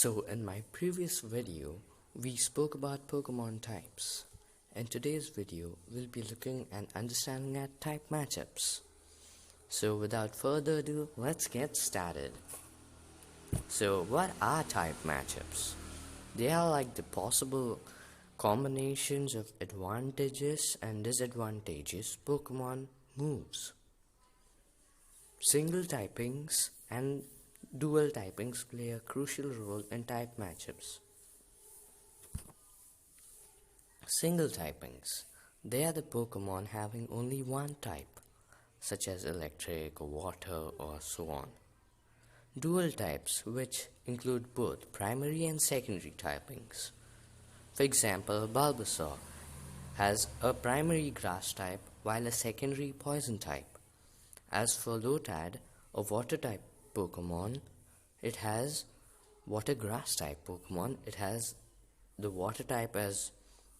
So in my previous video, we spoke about Pokemon types. In today's video, we'll be looking and understanding at type matchups. So without further ado, let's get started. So what are type matchups? They are like the possible combinations of advantages and disadvantages Pokemon moves. Single typings and dual typings play a crucial role in type matchups. Single typings. They are the Pokemon having only one type, such as electric, water, or so on. Dual types, which include both primary and secondary typings. For example, Bulbasaur has a primary grass type while a secondary poison type. As for Lotad, a water type Pokemon, it has water grass type Pokemon. It has the water type as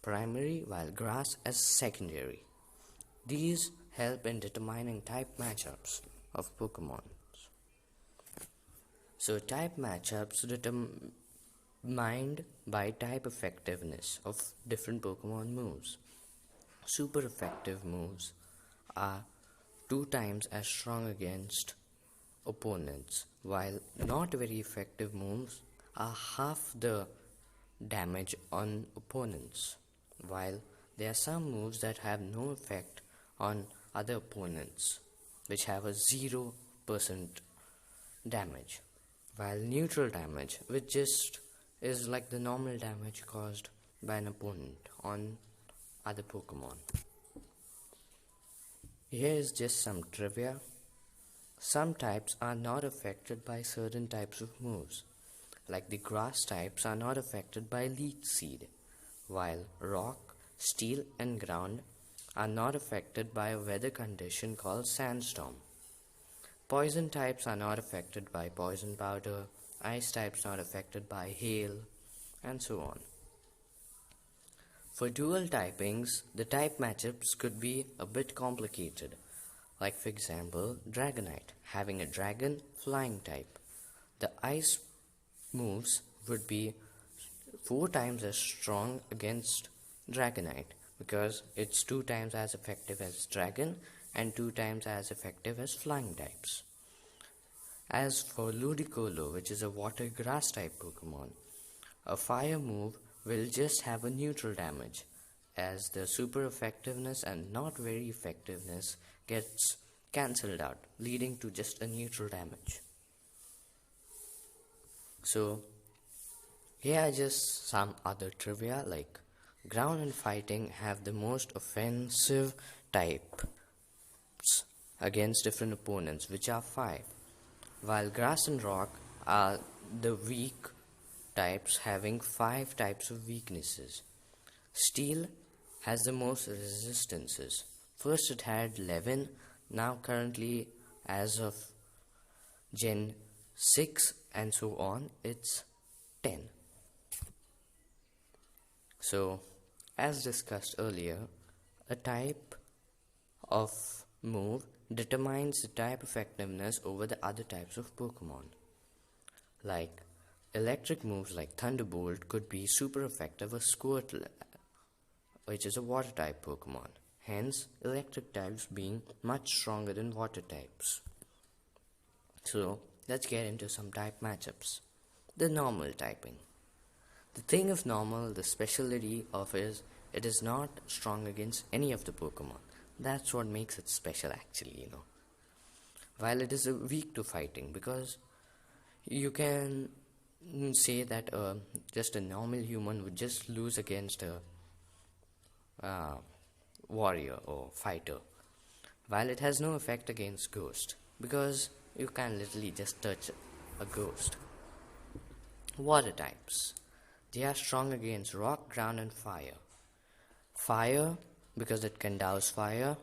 primary while grass as secondary. These help in determining type matchups of Pokemon. So type matchups determined by type effectiveness of different Pokemon moves. Super effective moves are 2 times as strong against opponents, while not very effective moves are half the damage on opponents, while there are some moves that have no effect on other opponents, which have a 0% damage, while neutral damage, which just is like the normal damage caused by an opponent on other Pokemon. Here is just some trivia. Some types are not affected by certain types of moves, like the grass types are not affected by Leech Seed, while rock, steel and ground are not affected by a weather condition called sandstorm. Poison types are not affected by poison powder, ice types not affected by hail, and so on. For dual typings, the type matchups could be a bit complicated. Like for example, Dragonite, having a dragon flying type. The ice moves would be 4 times as strong against Dragonite because it's 2 times as effective as dragon and 2 times as effective as flying types. As for Ludicolo, which is a water grass type Pokemon, a fire move will just have a neutral damage, as the super effectiveness and not very effectiveness gets cancelled out, leading to just a neutral damage. So here are just some other trivia, like ground and fighting have the most offensive types against different opponents, which are 5, while grass and rock are the weak types, having 5 types of weaknesses. Steel has the most resistances. First it had 11, now currently as of Gen 6 and so on, it's 10. So, as discussed earlier, a type of move determines the type effectiveness over the other types of Pokemon. Like, electric moves like Thunderbolt could be super effective with Squirtle, which is a water type Pokemon. Hence, electric types being much stronger than water types. So, let's get into some type matchups. The normal typing. The thing of normal, the specialty of is, it is not strong against any of the Pokemon. That's what makes it special actually, While it is weak to fighting, because you can say that just a normal human would just lose against a warrior or fighter, while it has no effect against ghost, because you can literally just touch a ghost. Water types. They are strong against rock, ground and fire. Fire because it can douse fire,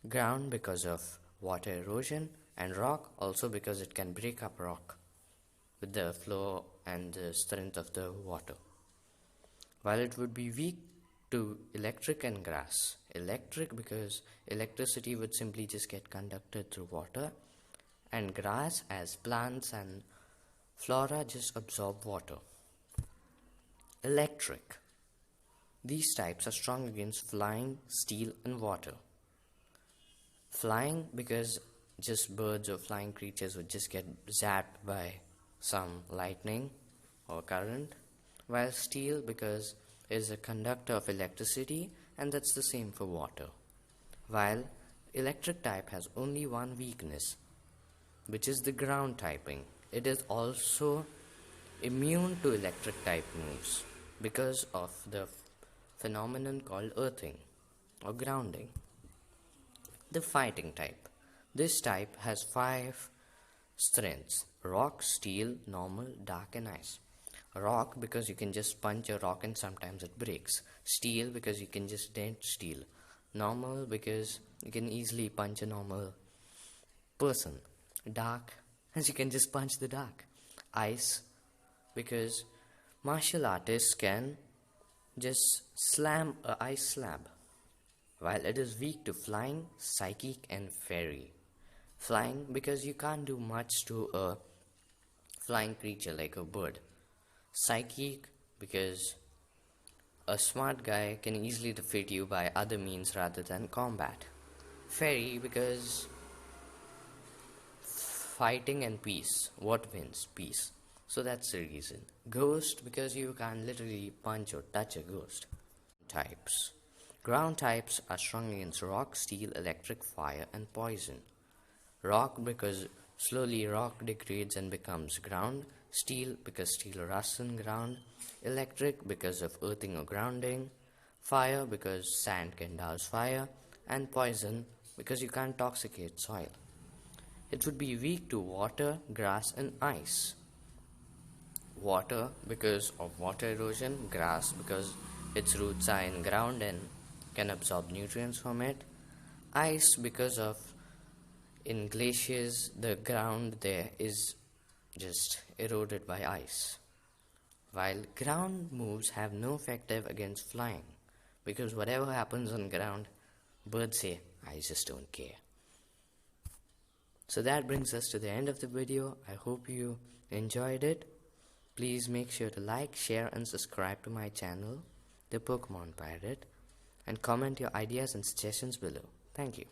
ground because of water erosion, and rock also because it can break up rock with the flow and the strength of the water. While it would be weak to electric and grass. Electric because electricity would simply just get conducted through water, and grass, as plants and flora just absorb water. Electric. These types are strong against flying, steel, and water. Flying, because just birds or flying creatures would just get zapped by some lightning or current, while steel, because it is a conductor of electricity, and that's the same for water. While electric type has only one weakness, which is the ground typing. It is also immune to electric type moves because of the phenomenon called earthing or grounding. The fighting type. This type has 5 strengths: rock, steel, normal, dark, and ice. Rock, because you can just punch a rock and sometimes it breaks. Steel, because you can just dent steel. Normal, because you can easily punch a normal person. Dark, as you can just punch the dark. Ice, because martial artists can just slam a ice slab. While it is weak to flying, psychic, and fairy. Flying, because you can't do much to a flying creature like a bird. Psychic, because a smart guy can easily defeat you by other means rather than combat. Fairy, because fighting and peace. What wins? Peace. So that's the reason. Ghost, because you can't literally punch or touch a ghost. Types. Ground types are strong against rock, steel, electric, fire, and poison. Rock, because slowly rock degrades and becomes ground. Steel, because steel rusts in ground. Electric, because of earthing or grounding. Fire, because sand can douse fire. And poison, because you can't toxicate soil. It would be weak to water, grass, and ice. Water, because of water erosion. Grass, because its roots are in ground and can absorb nutrients from it. Ice, because of in glaciers the ground there is just eroded by ice. While ground moves have no effective against flying, because whatever happens on ground, birds say, I just don't care. So that brings us to the end of the video. I hope you enjoyed it. Please make sure to like, share, and subscribe to my channel, The Pokemon Pirate, and comment your ideas and suggestions below. Thank you.